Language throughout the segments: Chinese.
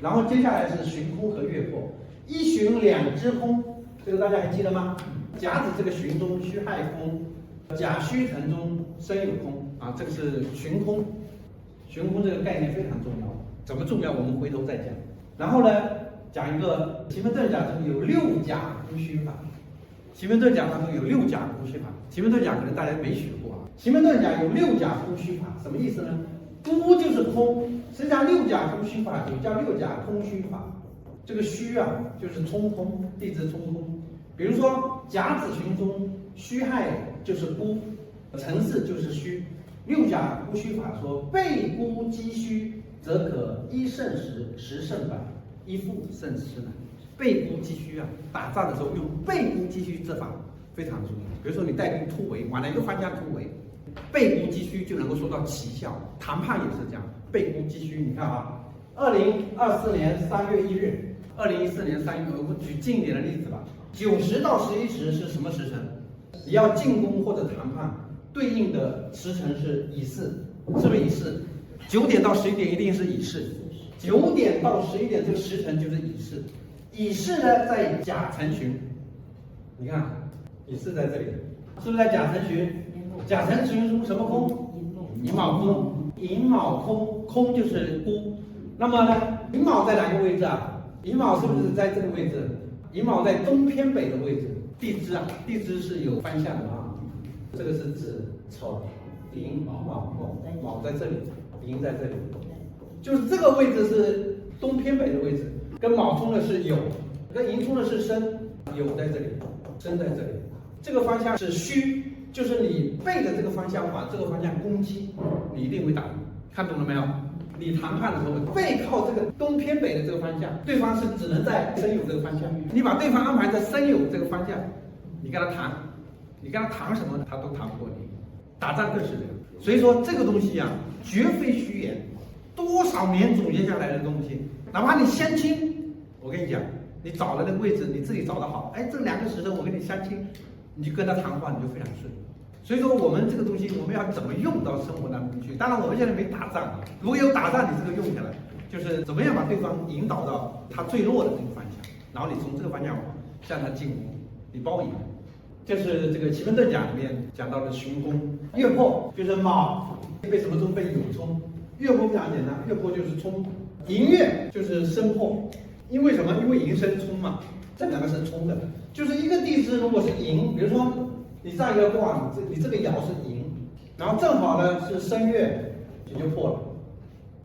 然后接下来是旬空和月破，一旬两支空，这个大家还记得吗？甲子这个旬中戌亥空，甲戌辰中申酉空啊，这个是旬空。旬空这个概念非常重要，怎么重要我们回头再讲。然后呢，讲一个奇门遁甲中有六甲孤虚法。奇门遁甲当中有六甲孤虚法，奇门遁甲可能大家没学过啊。奇门遁甲有六甲孤虚法，什么意思呢？孤就是空，实际上六甲孤虚法就叫六甲空虚法。这个虚啊，就是冲空，地支冲空。比如说甲子旬中，戌亥就是孤，辰巳就是虚。六甲孤虚法说，背孤击虚，则可一胜十，十胜百，一负胜十难。背孤击虚啊，打仗的时候用背孤击虚这法非常重要。比如说你带兵突围，往哪个方向突围，背孤击虚就能够收到奇效。谈判也是这样，背孤击虚。你看啊，2024年3月1日，2014年3月，我举近一点的例子吧。9时到11时是什么时辰？你要进攻或者谈判，对应的时辰是乙巳，是不是乙巳？9点到11点一定是乙巳，9点到11点这个时辰就是乙巳。乙巳呢在甲辰旬，你看乙巳在这里，是不是在甲辰旬？甲辰旬中什么空？寅卯空，寅卯空，空就是孤。那么呢，寅卯在哪个位置啊？寅卯是不是在这个位置？寅卯在东偏北的位置。地支啊，地支是有方向的啊。这个是子丑寅卯，卯在这里，寅在这里，就是这个位置是东偏北的位置。跟卯冲的是酉，跟寅冲的是申，酉在这里，申在这里。这个方向是虚，就是你背的这个方向往这个方向攻击，你一定会打赢。看懂了没有？你谈判的时候背靠这个东偏北的这个方向，对方是只能在申酉这个方向。你把对方安排在申酉这个方向，你跟他谈，你跟他谈什么他都谈不过你。打仗更是这样。所以说这个东西啊，绝非虚言，多少年总结下来的东西。哪怕你相亲，我跟你讲，你找了那个位置，你自己找得好，哎，这2个时辰我跟你相亲，你就跟他谈话，你就非常顺。所以说我们这个东西，我们要怎么用到生活当中去？当然我们现在没打仗啊，如果有打仗，你这个用下来，就是怎么样把对方引导到他最弱的这个方向，然后你从这个方向向他进攻，你包赢。这是这个奇门遁甲里面讲到的旬空。月破就是卯被什么冲？被酉冲。月破非常简单，月破就是冲。寅月就是申破，因为什么？因为寅申冲嘛，这2个是冲的。就是一个地支如果是寅，比如说你上一个卦，你这个爻是寅，然后正好呢是申月，你就破了。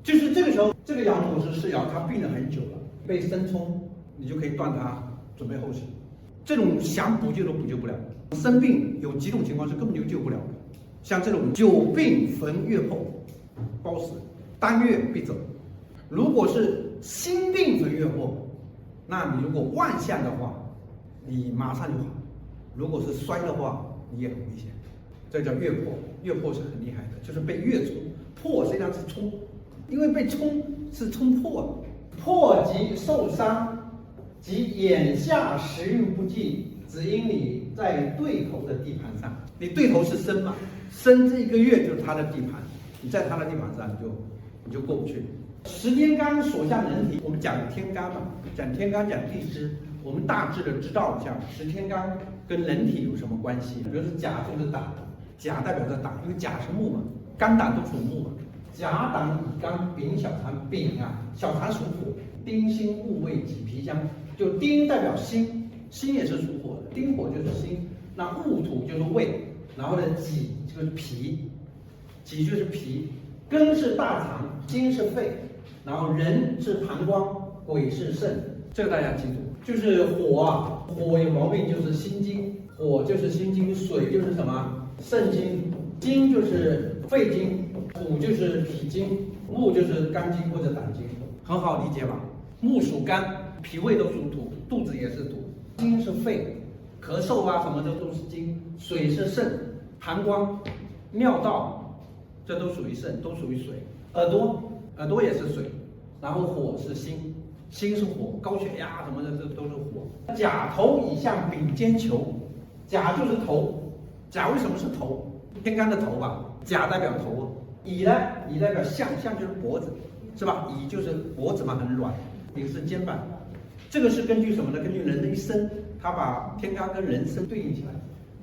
就是这个时候，这个爻如果是世爻，它病了很久了，被申冲，你就可以断它，准备后事。这种想补救都补救不了。生病有几种情况是根本就救不了的，像这种久病逢月破，包死，当月必走。如果是心病逢月破，那你如果旺相的话，你马上就好；如果是衰的话，你也很危险。这叫月破，月破是很厉害的，就是被月冲，破实际上是冲，因为被冲是冲破的，破即受伤，即眼下时运不济，只因你在对头的地盘上，你对头是申嘛，申这1个月就是他的地盘，你在他的地盘上你就过不去。十天干所向人体，我们讲天干嘛，讲天干讲地支，我们大致的知道一下十天干跟人体有什么关系。比如说甲就是胆，甲代表着胆，因为甲是木嘛，肝胆都属木嘛。甲胆乙肝丙小肠，丙啊，小肠属火，丁辛戊未己脾姜，就丁代表辛，辛也是属火的，丁火就是辛，那戊土就是胃，然后呢己就是脾，己就是脾，庚是大肠，金是肺。然后人是膀胱，鬼是肾，这个大家记住。就是火啊，火有毛病就是心经，火就是心经，水就是什么？肾经，金就是肺经，土就是脾经，木就是肝经或者胆经，很好理解吧？木属肝，脾胃都属土，肚子也是土。金是肺，咳嗽啊什么的都是金。水是肾，膀胱、尿道，这都属于肾，都属于水。耳朵也是水，然后火是心，心是火，高血压什么的这都是火。甲头以向丙间求，甲就是头，甲为什么是头？天干的头吧，甲代表头。乙呢？乙代表项，项就是脖子，是吧？乙就是脖子嘛，很软。一个是肩膀。这个是根据什么呢？根据人的一生，他把天干跟人生对应起来。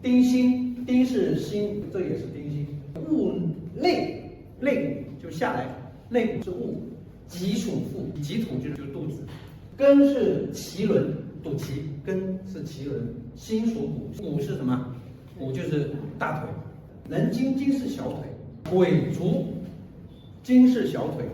丁辛，丁是辛，这也是丁辛。戊肋，肋骨就下来，肋骨是戊，己属父，己土就是肚子。庚是脐轮，肚脐，庚是脐轮。辛属骨，骨是什么？骨就是大腿。人金，金是小腿。癸足，金是小腿，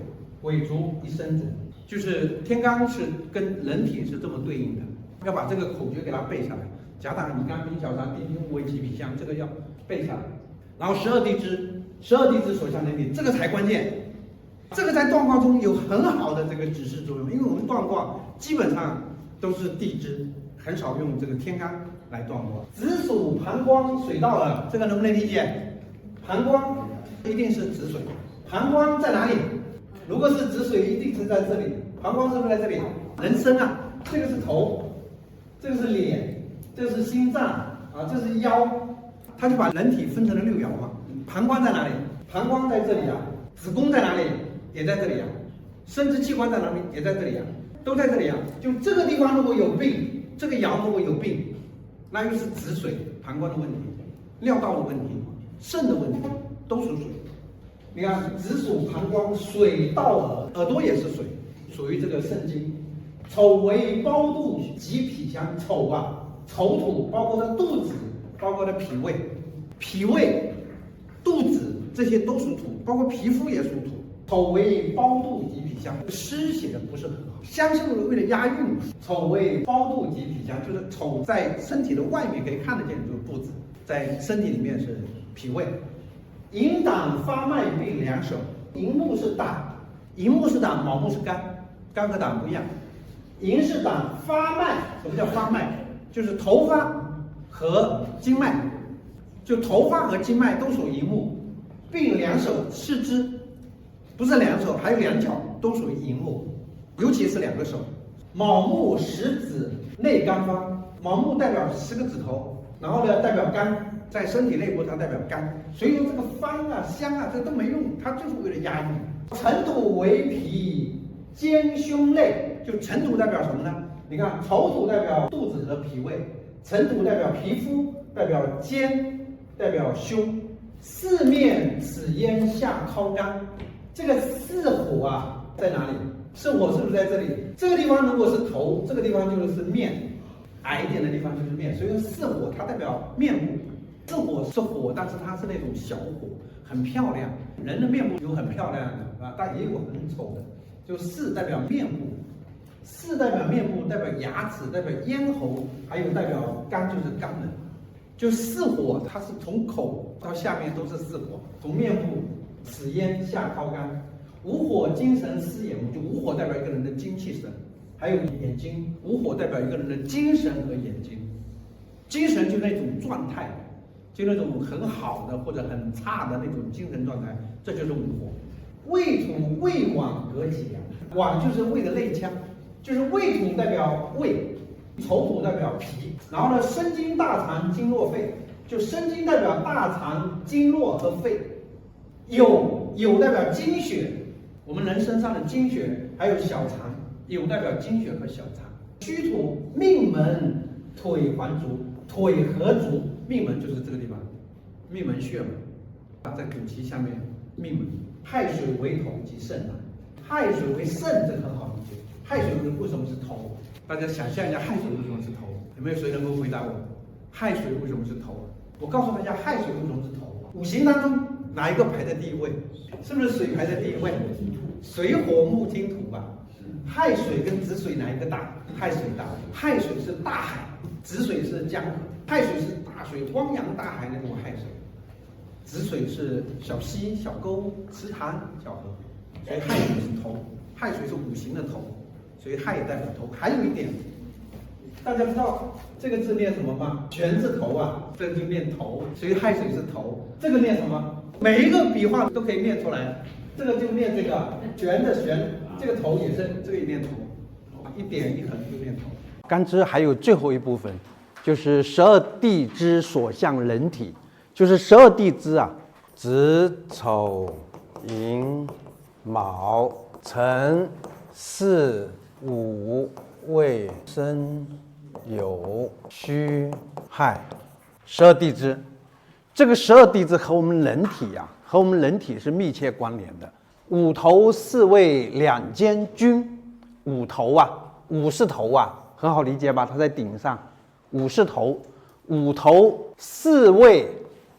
癸足一身足。就是天罡是跟人体是这么对应的，要把这个口诀给它背下来。甲胆乙肝丙小肠丁丁戊己脾相，这个要背下来。然后12地支，12地支所向人体，这个才关键。这个在断卦中有很好的这个指示作用，因为我们断卦基本上都是地支，很少用这个天罡来断卦。子属膀胱，水到耳，这个能不能理解？膀胱一定是子水，膀胱在哪里？如果是子水，一定是在这里。膀胱是不是在这里？人参啊，这个是头，这个是脸，这个是心脏啊，这是腰。他就把人体分成了6爻嘛。膀胱在哪里？膀胱在这里啊。子宫在哪里？也在这里啊。生殖器官在哪里？也在这里啊。都在这里啊。就这个地方如果有病，这个爻如果有病，那又是子水膀胱的问题，尿道的问题，肾的问题，都属水。你看，子属膀胱，水到耳，耳朵也是水，属于这个肾经。丑为包肚及脾相，丑啊，丑土包括了肚子，包括了脾胃，脾胃、肚子这些都属土，包括皮肤也属土。丑为包肚及脾相，诗写的不是很好，相是为了押韵。丑为包肚及脾相，就是丑在身体的外面可以看得见就是肚子，在身体里面是脾胃。寅胆发脉并两手，寅木是胆，寅木是胆，卯木是肝，肝和胆不一样。寅是胆发脉，什么叫发脉？就是头发和经脉，就头发和经脉都属寅木，并两手四肢，不是两手，还有两脚都属于寅木，尤其是2个手。卯木10指内肝方，卯木代表10个指头，然后呢代表肝。在身体内部，它代表肝，所以说这个方啊、香啊，这都没用，它就是为了押韵。辰土为脾，肩胸肋，就辰土代表什么呢？你看，丑土代表肚子和脾胃，辰土代表皮肤，代表肩，代表胸。四面此咽下靠肝，这个四火啊在哪里？四火是不是在这里？这个地方如果是头，这个地方就是面，矮一点的地方就是面，所以说四火它代表面部。这火是火，但是它是那种小火，很漂亮。人的面部有很漂亮的啊，但也有很丑的。就四代表面部，四代表面部，代表牙齿，代表咽喉，还有代表肝，就是肛门。就四火，它是从口到下面都是四火，从面部此咽下靠肝。五火精神思眼目，就五火代表一个人的精气神，还有眼睛。五火代表一个人的精神和眼睛。精神就那种状态。就那种很好的或者很差的那种精神状态，这就是午火。胃土胃脘隔脊梁，脘就是胃的内腔，就是胃土代表胃，丑土代表脾，然后呢，生津大肠经络肺，就生津代表大肠经络和肺，酉代表精血，我们人身上的精血，还有小肠，酉代表精血和小肠。虚土命门腿环足，腿和足。命门就是这个地方，命门穴嘛，在肚脐下面，命门。亥水为头即肾啊，亥水为肾，这个很好理解。亥水为什么是头？大家想象一下，亥水为什么是头？有没有谁能够回答我？亥水为什么是头？我告诉大家，亥水为什么是头？五行当中哪一个排在第一位？是不是水排在第一位？水火木金土吧。亥水跟子水哪一个大？亥水大。亥水是大海，子水是江河。亥水是大水，汪洋大海那种亥水，子水是小溪、小沟、池塘、小河，所以亥水是头，亥水是五行的头，所以亥也代表头。还有一点，大家知道这个字念什么吗？拳字头啊，这就念头，所以亥水是头。这个念什么？每一个笔画都可以念出来，这个就念这个拳的拳，这个头也是这个也念头，一点一横就念头。干支还有最后一部分。就是12地支所向人体，就是12地支啊，子丑寅卯辰巳午未申酉戌亥，12地支。这个12地支和我们人体和我们人体是密切关联的。五头四位两间均，五头五是头很好理解吧？它在顶上，五是头，五头四位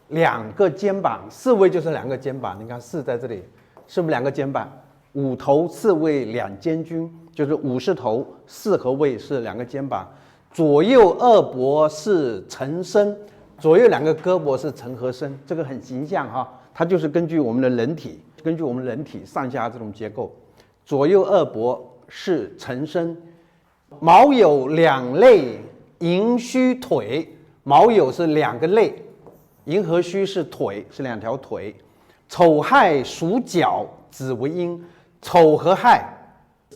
两个肩膀，四位就是两个肩膀，你看四在这里，是不是两个肩膀？五头四位两肩均，就是五是头，四和位是两个肩膀，左右二膊是成身，左右两个胳膊是成和身，这个很形象它就是根据我们的人体，上下这种结构，左右二膊是成身，卯酉两肋，寅戌腿，卯酉是两个肋，寅和戌是腿，是两条腿，丑亥属脚，子为阴，丑和亥，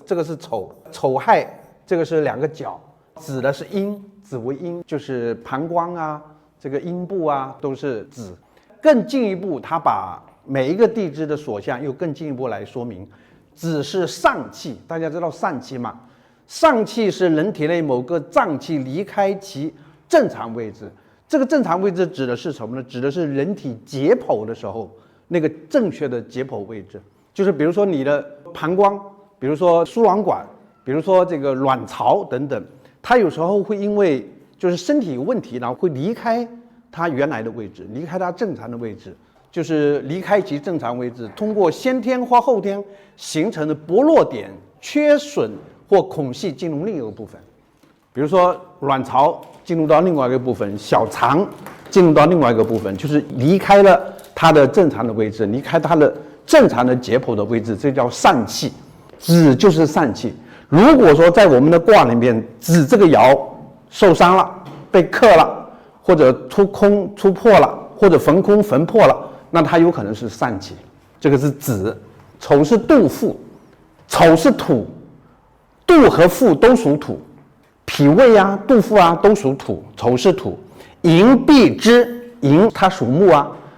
这个是丑，丑亥这个是两个脚，子的是阴，子为阴，就是膀胱这个阴部都是子。更进一步，他把每一个地支的所向又更进一步来说明，子是上气，大家知道上气吗？上气是人体内某个脏器离开其正常位置，这个正常位置指的是什么呢？指的是人体解剖的时候那个正确的解剖位置，就是比如说你的膀胱，比如说输卵管，比如说这个卵巢等等，它有时候会因为就是身体有问题，然后会离开它原来的位置，离开它正常的位置，就是离开其正常位置，通过先天或后天形成的薄弱点、缺损或孔隙进入另一个部分，比如说卵巢进入到另外一个部分，小肠进入到另外一个部分，就是离开了它的正常的位置，离开它的正常的解剖的位置，这叫疝气。子就是疝气。如果说在我们的卦里面，子这个爻受伤了，被克了，或者出空出破了，或者逢空逢破了，那它有可能是疝气。这个是子。丑是杜父，丑是土，杜和父都属土，脾胃杜父都属土，丑是土。寅必之，寅它属木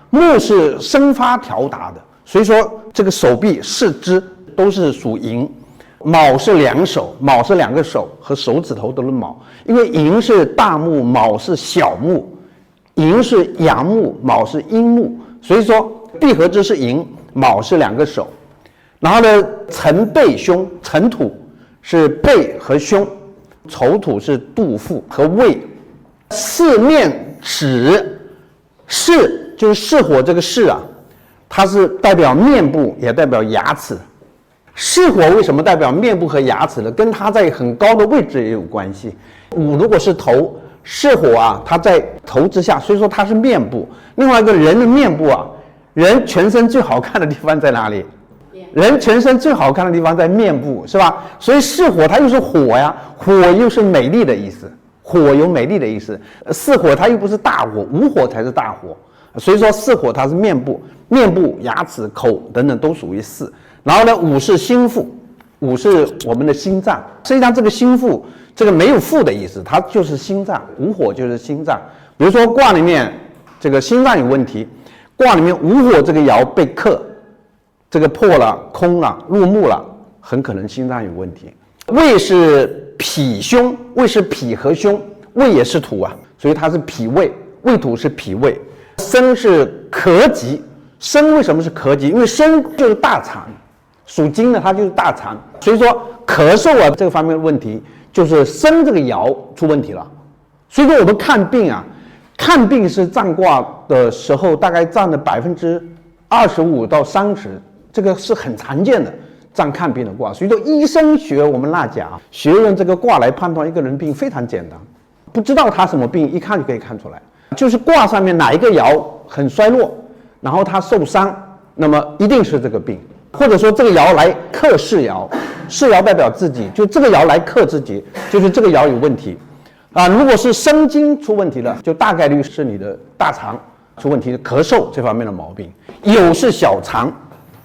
木是生发条达的，所以说这个手臂四肢都是属寅。卯是两手，卯是两个手和手指头都是卯，因为寅是大木，卯是小木，寅是阳木，卯是阴木，所以说闭合之是寅，卯是两个手。然后呢，辰背凶，辰土是背和胸，丑土是肚腹和胃。四面齿，巳就是巳火这个巳它是代表面部也代表牙齿。巳火为什么代表面部和牙齿呢？跟它在很高的位置也有关系。午如果是头，巳火它在头之下，所以说它是面部。另外一个人的面部人全身最好看的地方在哪里？人全身最好看的地方在面部，是吧？所以巳火它又是火火又是美丽的意思，火有美丽的意思。巳火它又不是大火，午火才是大火，所以说巳火它是面部，面部、牙齿、口等等都属于巳。然后呢，午是心腹，午是我们的心脏。实际上这个心腹这个没有腹的意思，它就是心脏，午火就是心脏。比如说卦里面这个心脏有问题，卦里面午火这个爻被克，这个破了、空了、入木了，很可能心脏有问题。胃是脾胸，胃是脾和胸，胃也是土所以它是脾胃，胃土是脾胃。申是咳疾，申为什么是咳疾？因为申就是大肠，属金的它就是大肠，所以说咳嗽这个方面的问题就是申这个爻出问题了。所以说我们看病看病是占卦的时候大概占了25%到30%，这个是很常见的占看病的卦。所以说医生学我们那讲学用这个卦来判断一个人病非常简单，不知道他什么病一看就可以看出来，就是卦上面哪一个爻很衰弱，然后他受伤，那么一定是这个病。或者说这个爻来克世爻，世爻代表自己，就这个爻来克自己，就是这个爻有问题如果是生津出问题了，就大概率是你的大肠出问题，咳嗽这方面的毛病。酉是小肠，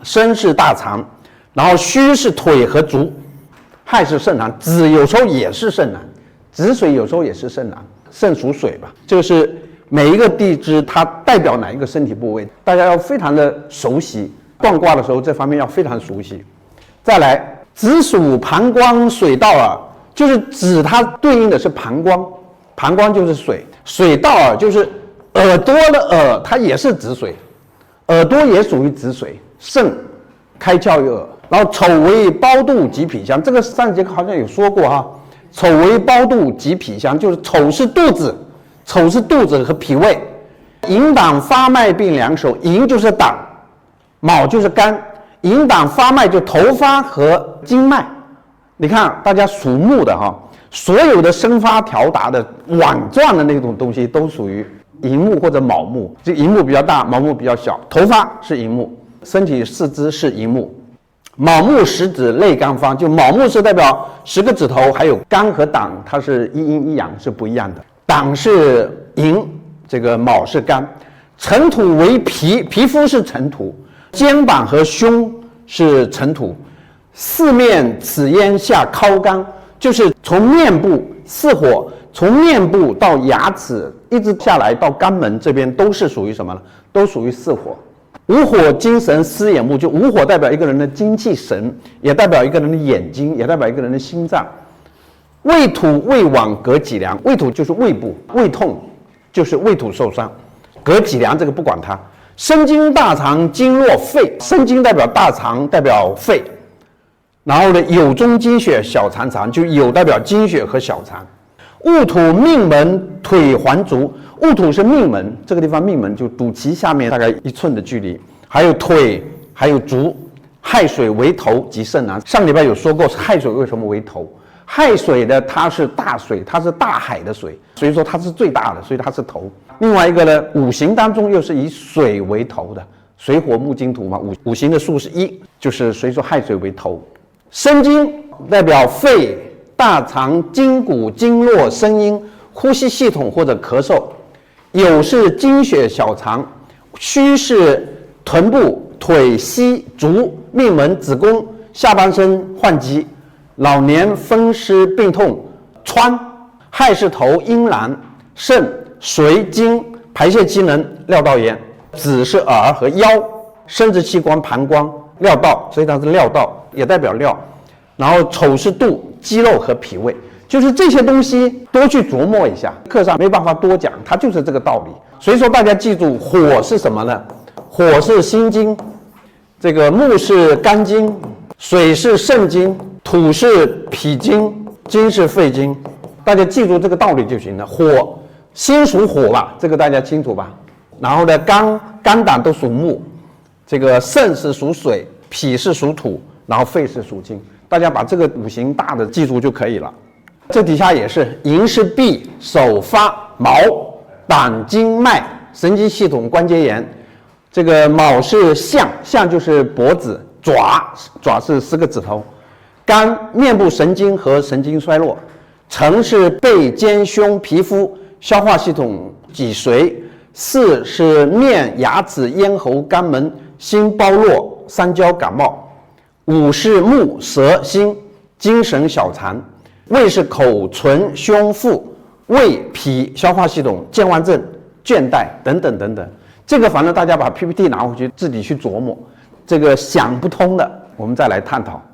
申是大肠，然后戌是腿和足，亥是肾囊，子有时候也是肾囊，子水有时候也是肾囊，肾属水吧。这个是每一个地支它代表哪一个身体部位，大家要非常的熟悉。断卦的时候这方面要非常熟悉。再来，子属膀胱水道耳，就是指它对应的是膀胱，膀胱就是水，水道耳就是耳朵的耳，它也是子水，耳朵也属于子水。肾开窍于耳，然后丑为胞肚及脾腔，这个上节课好像有说过哈。丑为胞肚及脾腔，就是丑是肚子，丑是肚子和脾胃。营党发脉并两手，营就是党，卯就是肝，营党发脉就头发和经脉。你看大家属木的哈，所有的生发条达的网状的那种东西都属于寅木或者卯木，这寅木比较大，卯木比较小。头发是寅木，身体四肢是寅木。卯木10指内肝方，就卯木是代表10个指头，还有肝和胆，它是一阴一阳是不一样的。胆是寅，这个卯是肝。辰土为皮，皮肤是辰土，肩膀和胸是辰土。四面此咽下尻肝，就是从面部四火，从面部到牙齿一直下来到肛门这边都是属于什么呢？都属于四火。午火精神思眼目，就午火代表一个人的精气神，也代表一个人的眼睛，也代表一个人的心脏。胃土胃脘膈脊梁，胃土就是胃部，胃痛就是胃土受伤，膈脊梁这个不管它。生津大肠经络肺，生津代表大肠，代表肺。然后呢，酉中经血小肠肠，就酉代表经血和小肠。戊土命门腿环足，戊土是命门，这个地方命门就肚脐下面大概1寸的距离，还有腿，还有足。亥水为头及肾囊，上礼拜有说过亥水为什么为头，亥水的它是大水，它是大海的水，所以说它是最大的，所以它是头。另外一个呢，五行当中又是以水为头的，水火木金土嘛，五行的数是1，就是所以说亥水为头。生津代表肺、大肠、筋骨、经络、声音、呼吸系统或者咳嗽。酉是经血小肠，戌是臀部、腿、膝、足、命门、子宫、下半身患疾，老年风湿病痛、疮。亥是头、阴囊、肾、髓、经、排泄机能、尿道炎。子是耳和腰，生殖器官、膀胱、尿道，所以它是尿道，也代表尿。然后丑是肚、肌肉和脾胃，就是这些东西多去琢磨一下，课上没办法多讲，它就是这个道理。所以说大家记住，火是什么呢？火是心经，这个木是肝经，水是肾经，土是脾经，金是肺经，大家记住这个道理就行了。火，心属火吧，这个大家清楚吧？然后呢，肝胆都属木，这个肾是属水，脾是属土，然后肺是属金。大家把这个五行大的记住就可以了。这底下也是，寅是臂、手、发、毛、胆、经脉、神经系统、关节炎。这个卯是相，相就是脖子，爪是4个指头。肝，面部神经和神经衰弱。辰是背、肩、胸、皮肤、消化系统、脊髓。巳是面、牙齿、咽喉、肛门、心包络、三焦、感冒。午是目、舌、心、精神、小肠。胃是口、唇、胸、腹。胃、脾、消化系统、健忘症、倦怠等等等等。这个反正大家把 PPT 拿回去自己去琢磨，这个想不通的我们再来探讨。